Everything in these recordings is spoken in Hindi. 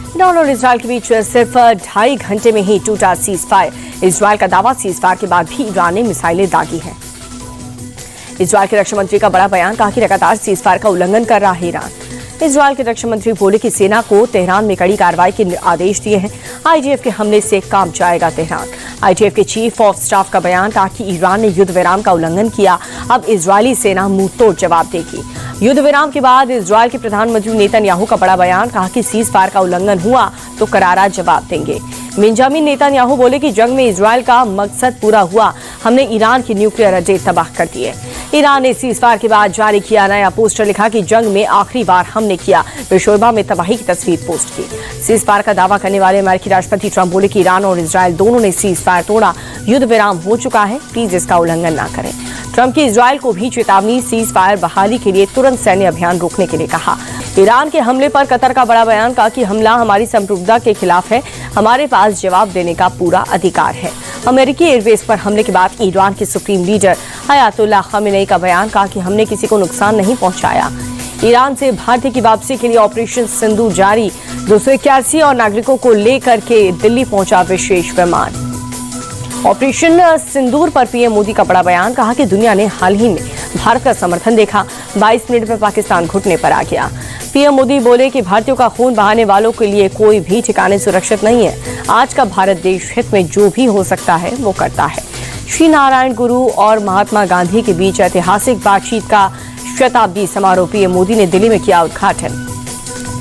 ईरान और इजरायल के बीच सिर्फ 2.5 घंटे में ही टूटा सीज फायर। इजरायल का दावा, सीज फायर के बाद भी ईरान ने मिसाइलें दागी हैं। इजरायल के रक्षा मंत्री का बड़ा बयान, कहा कि लगातार सीज फायर का उल्लंघन कर रहा है ईरान। इजरायल के रक्षा मंत्री बोले कि सेना को तेहरान में कड़ी कार्रवाई के आदेश दिए हैं। आईडीएफ के हमले से काम जाएगा तेहरान। आईडीएफ के चीफ ऑफ स्टाफ का बयान, कहा कि ईरान ने युद्ध विराम का उल्लंघन किया, अब इजरायली सेना मुंह तोड़ जवाब देगी। युद्ध विराम के बाद इजरायल के प्रधानमंत्री नेतन्याहू का बड़ा बयान, कहा कि सीज फायर का उल्लंघन हुआ तो करारा जवाब देंगे। बेंजामिन नेतन्याहू बोले कि जंग में इजरायल का मकसद पूरा हुआ, हमने ईरान की न्यूक्लियर अड्डे तबाह कर दिए। ईरान ने सीज फायर के बाद जारी किया नया पोस्टर, लिखा कि जंग में आखिरी बार हमने किया, शोरबा में तबाही की तस्वीर पोस्ट की। सीज फायर का दावा करने वाले अमेरिकी राष्ट्रपति ट्रंप बोले कि ईरान और इजरायल दोनों ने सीज फायर तोड़ा, युद्ध विराम हो चुका है, प्लीज इसका उल्लंघन ना करें। ट्रंप की इजरायल को भी चेतावनी, सीज फायर बहाली के लिए तुरंत सैन्य अभियान रोकने के लिए कहा। ईरान के हमले पर कतर का बड़ा बयान, कहा कि हमला हमारी संप्रभुता के खिलाफ है, हमारे पास जवाब देने का पूरा अधिकार है। अमेरिकी एयरबेस पर हमले के बाद ईरान के सुप्रीम लीडर अयातुल्लाह खामेनी का बयान, कहा कि हमने किसी को नुकसान नहीं पहुंचाया। ईरान से भारतीय की वापसी के लिए ऑपरेशन सिंदूर जारी, 281 और नागरिकों को लेकर के दिल्ली पहुंचा विशेष विमान। ऑपरेशन सिंदूर पर पीएम मोदी का बड़ा बयान, कहा कि दुनिया ने हाल ही में भारत का समर्थन देखा, 22 मिनट में पाकिस्तान घुटने पर आ गया। पीएम मोदी बोले कि भारतीयों का खून बहाने वालों के लिए कोई भी ठिकाने सुरक्षित नहीं है। आज का भारत देश हित में जो भी हो सकता है वो करता है। श्री नारायण गुरु और महात्मा गांधी के बीच ऐतिहासिक बातचीत का शताब्दी समारोह, पीएम मोदी ने दिल्ली में किया उद्घाटन।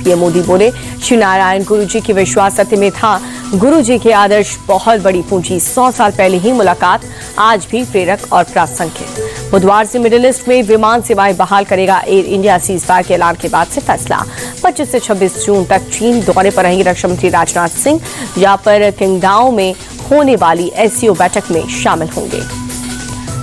पीएम मोदी बोले, श्री नारायण गुरु जी की विश्वास सत्य में था, गुरु जी के आदर्श बहुत बड़ी पूंजी, 100 साल पहले ही मुलाकात आज भी प्रेरक और प्रासंगिक है। बुधवार से मिडिल ईस्ट में विमान सेवाएं बहाल करेगा एयर इंडिया, सीज फायर के ऐलान के बाद से फैसला। 25 से 26 जून तक चीन दौरे पर रहेंगे रक्षा मंत्री राजनाथ सिंह, जहां पर किंगडाओ में होने वाली एससीओ बैठक में शामिल होंगे।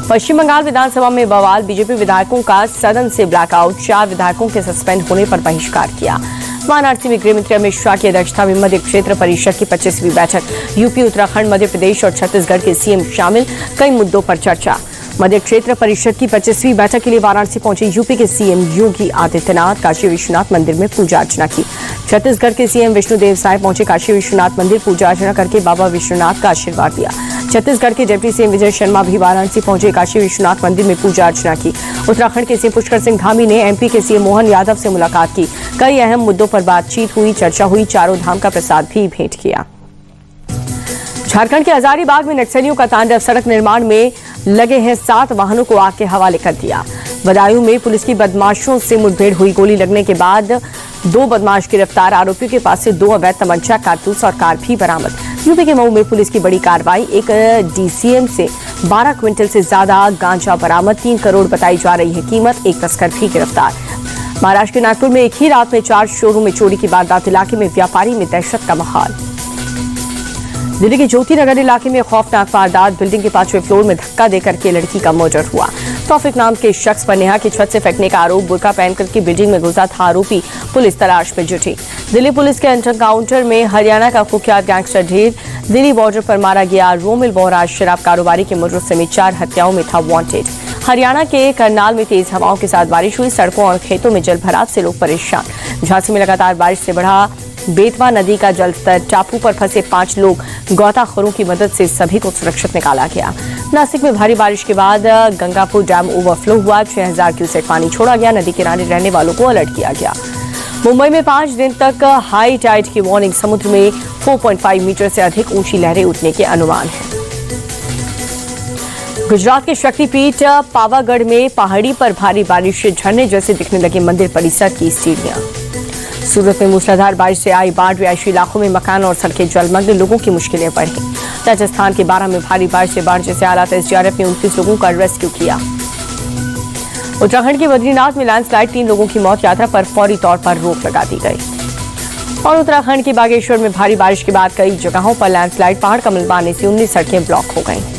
पश्चिम बंगाल विधानसभा में बवाल, बीजेपी विधायकों का सदन से ब्लैकआउट, 4 विधायकों के सस्पेंड होने पर बहिष्कार किया। वाराणसी में गृह मंत्री अमित शाह की अध्यक्षता में मध्य क्षेत्र परिषद की 25वीं बैठक, यूपी, उत्तराखंड, मध्य प्रदेश और छत्तीसगढ़ के सीएम शामिल, कई मुद्दों पर चर्चा। मध्य क्षेत्र परिषद की 25वीं बैठक के लिए वाराणसी पहुंचे यूपी के सीएम योगी आदित्यनाथ, काशी विश्वनाथ मंदिर में पूजा अर्चना की। छत्तीसगढ़ के सीएम विष्णुदेव साय पहुंचे काशी विश्वनाथ मंदिर, पूजा अर्चना करके बाबा विश्वनाथ का आशीर्वाद दिया। छत्तीसगढ़ के डिप्टी सीएम विजय शर्मा भी वाराणसी पहुंचे, काशी विश्वनाथ मंदिर में पूजा अर्चना की। उत्तराखंड के सीएम पुष्कर सिंह धामी ने एमपी के सीएम मोहन यादव से मुलाकात की, कई अहम मुद्दों पर बातचीत हुई, चर्चा हुई, चारों धाम का प्रसाद भी भेंट किया। झारखंड के हजारीबाग में नक्सलियों का तांडव, सड़क निर्माण में लगे हैं 7 वाहनों को आग के हवाले कर दिया। बदायूं में पुलिस की बदमाशों से मुठभेड़ हुई, गोली लगने के बाद 2 बदमाश गिरफ्तार, आरोपियों के पास से 2 अवैध तमंचा, कारतूस और कार भी बरामद। यूपी के मऊ में पुलिस की बड़ी कार्रवाई, एक डीसीएम से 12 क्विंटल से ज्यादा गांजा बरामद, 3 करोड़ बताई जा रही है कीमत, एक तस्कर भी गिरफ्तार। महाराष्ट्र के नागपुर में एक ही रात में 4 शोरूम में चोरी की वारदात, इलाके में व्यापारी में दहशत का माहौल। दिल्ली के ज्योति नगर इलाके में खौफनाक वारदात, बिल्डिंग के 5वें फ्लोर में धक्का देकर के लड़की का मर्डर हुआ। तौफिक नाम के शख्स पर नेहा की छत से फेंकने का आरोप, बुर्का पहनकर के बिल्डिंग में घुसा था आरोपी, पुलिस तलाश में जुटी। दिल्ली पुलिस के एनकाउंटर में हरियाणा का कुख्यात गैंगस्टर ढेर, दिल्ली बॉर्डर पर मारा गया रोमिल बोहरा, शराब कारोबारी के मुजरिम समेत 4 हत्याओं में था वांटेड। हरियाणा के करनाल में तेज हवाओं के साथ बारिश हुई, सड़कों और खेतों में जलभराव से लोग परेशान। झांसी में लगातार बारिश से बढ़ा बेतवा नदी का जलस्तर, टापू पर फंसे 5 लोग, गोताखोरों की मदद से सभी को सुरक्षित निकाला गया। नासिक में भारी बारिश के बाद गंगापुर डैम ओवरफ्लो हुआ, 6000 क्यूसेक पानी छोड़ा गया, नदी किनारे रहने वालों को अलर्ट किया गया। मुंबई में 5 दिन तक हाई टाइड की वार्निंग, समुद्र में 4.5 मीटर से अधिक ऊंची लहरें उठने के अनुमान है। गुजरात के शक्तिपीठ पावागढ़ में पहाड़ी पर भारी बारिश से झरने जैसे दिखने लगे मंदिर परिसर की सीढ़ियां। सूरत में मूसलाधार बारिश से आई बाढ़, रिहायशी इलाकों में मकान और सड़कें जलमग्न, लोगों की मुश्किलें बढ़ी। राजस्थान के 12 में भारी बारिश से बाढ़ जैसे हालात, एसडीआरएफ ने 29 लोगों का रेस्क्यू किया। उत्तराखंड के बद्रीनाथ में लैंडस्लाइड, 3 लोगों की मौत, यात्रा पर फौरी तौर पर रोक लगा दी गई। और उत्तराखंड के बागेश्वर में भारी बारिश के बाद कई जगहों पर लैंडस्लाइड, पहाड़ का मलबा आने से 19 सड़कें ब्लॉक हो गई।